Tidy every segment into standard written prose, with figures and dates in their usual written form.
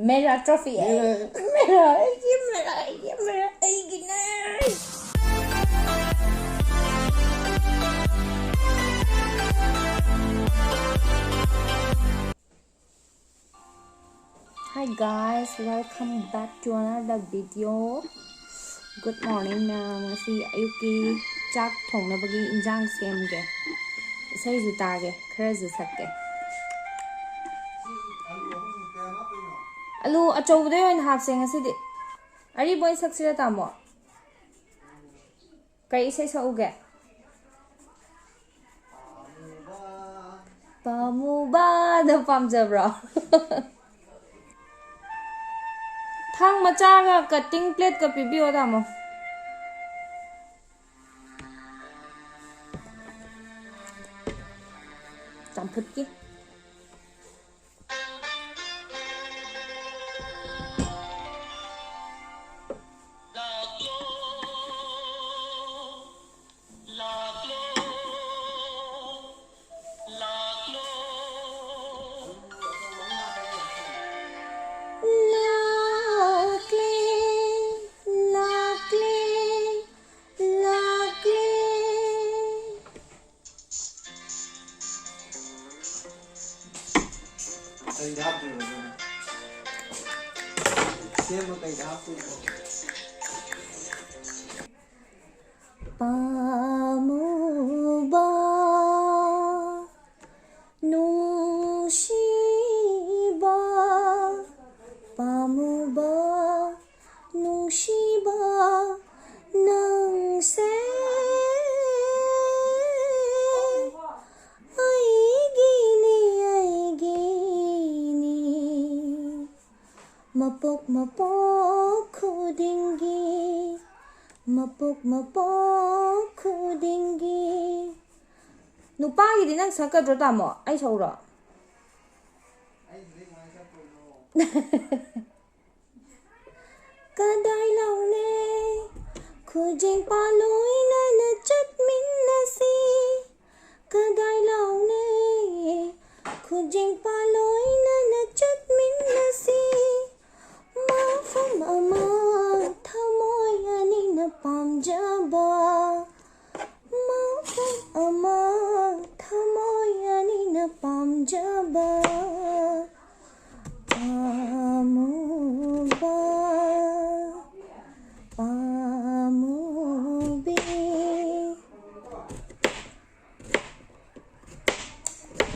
मेरा ट्रॉफी है मेरा ये मेरा Hi guys, welcome back to another video. Good morning na ngasi ayuki chak thongnabagi injang semge. Isai ju tage, khara ju sakke. Alu achobde oin hap se ngasi di. Ari boy saksira tamo. Kai isai sa uge. Pamuba da pamjabra. Thang macha cutting plate ka pibiyo tamo. Tamput ki. Pamuba nungsiba Pamuba nungsiba nangse aigini mapok khudingi mapok khudingi nupagi di nang sakadro tamo ai saura kadai laune khujing paloi na chat minnasi kadai laune khujing paloi na chat minnasi Mama thamoy ani na pamjaba Mama thamoy ani na pamjaba Pamuba pamubi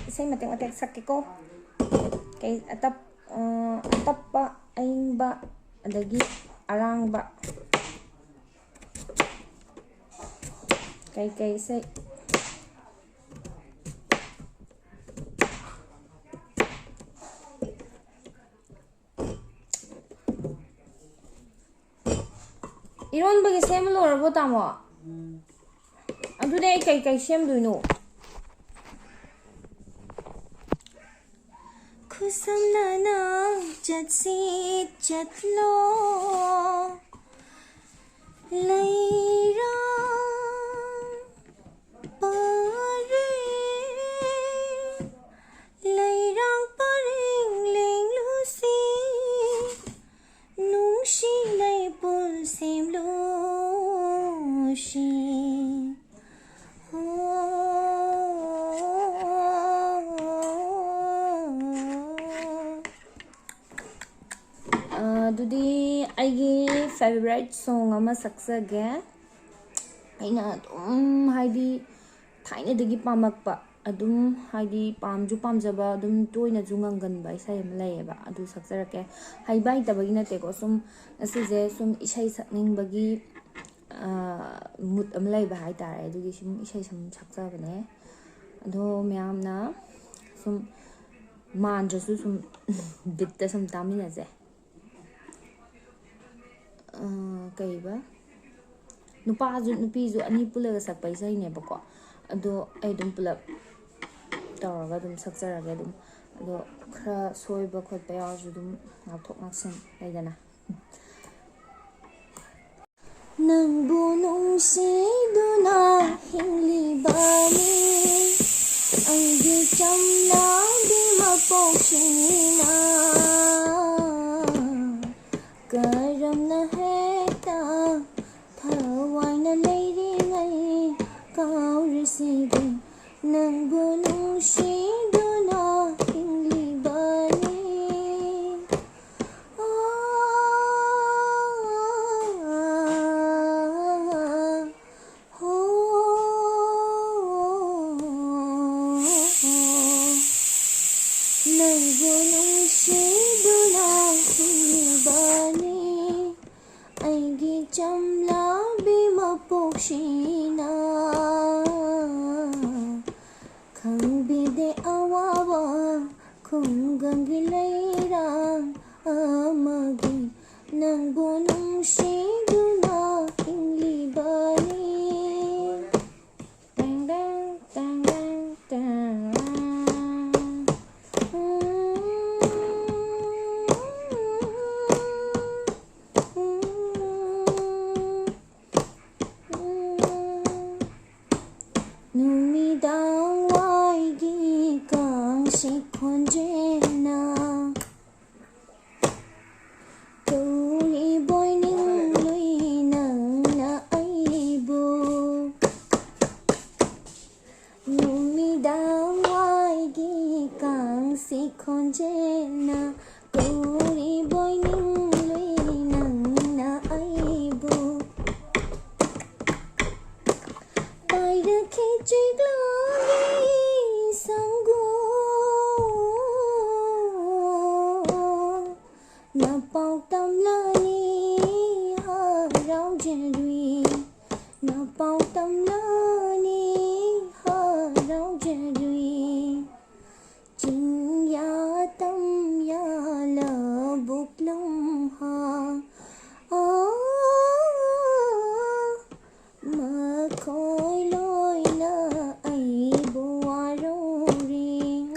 Isay matik sakit ko kay atap pa aing ba adagi arang ba kay say iron bagi sem lorabo tamo adude kay sem duino khusam nana chatlo laira lairang paring ling lusi nungshi lai pul sim lushi Dudi aigi favorite song ama saksage aina haidi thaina dagi pamakpa adum haidi pamju pamjaba adum toina jungangan ba isai am layeba adu saksarake haiba itabagi nate ko sum asije sum isai sakning bagi mood am layba hai tare adugi sum isai sum saksabane ado myamna sum mandrasu sum bitta sum tamina je kaiba nupaju nupizu ani pulaga sakpai sai ne bako ado ai dum pulap tawraga dum saksaraga dum ado khra soiba khotpa yaju dum ngakthok ngaksin laidana nangbu nungsiduna hinglibani anggi chamla di mapokshina amagi nangbu nungsiduna hinglibani. Dang dang dang dang dang. Numidang waigi kang sikhonjena tuli boy ning lui nang na aibu. Numidang waigi kang sikhonjena tuli boy ning lui nang na aibu. Bài được khi trích lối sông gô na bao tâm la ni ha rau chè đuôi na bao tâm la ni ha rau chè đuôi chính ya tâm ya la bục lòng ha mà khói lối na ai bùa râu riêng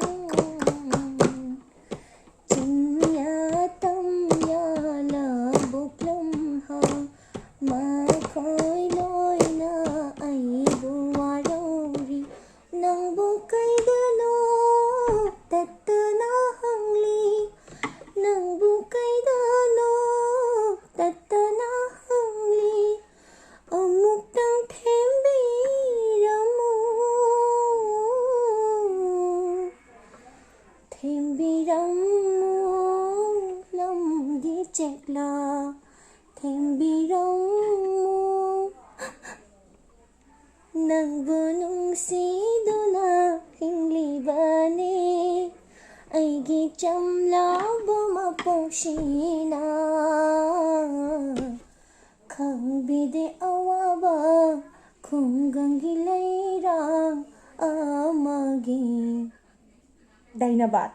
chính ya tâm ya là bục lâm ha mà khói lối na ai bùa râu riêng nang bu cây đưa lô tết na hăng ly nang bu cây đưa lô tết na hăng ly Mukbang thembiramu lam di chekla thembiramu nang bunung siduna hinglibani aigi chamlabo maposhina khambide awaba khungangi leirang amagi. Dynabot.